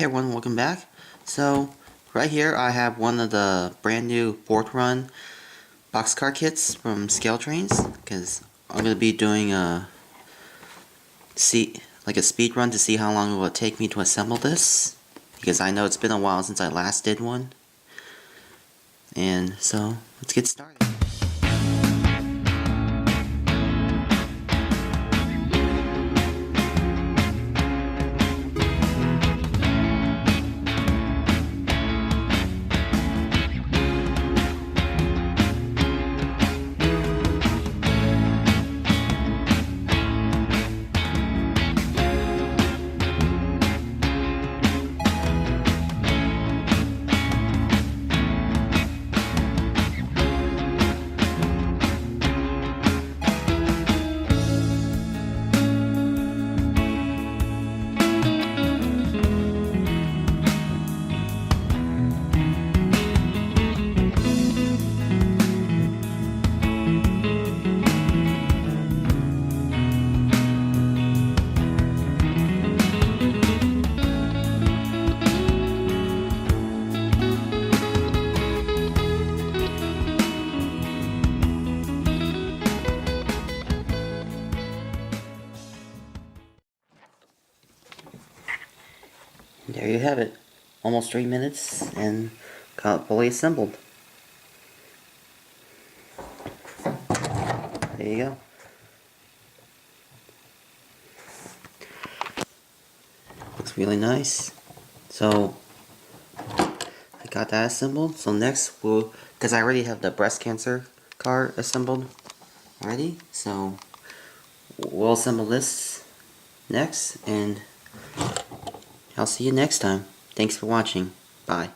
Hey everyone, welcome back. So, right here I have one of the brand new 4th run boxcar kits from ScaleTrains, because I'm going to be doing a speed run to see how long it will take me to assemble this, because I know it's been a while since I last did one. And so, let's get started. There you have it. Almost 3 minutes and got it fully assembled. There you go. Looks really nice. So, I got that assembled. So next because I already have the breast cancer car assembled already. So, we'll assemble this next and I'll see you next time. Thanks for watching. Bye.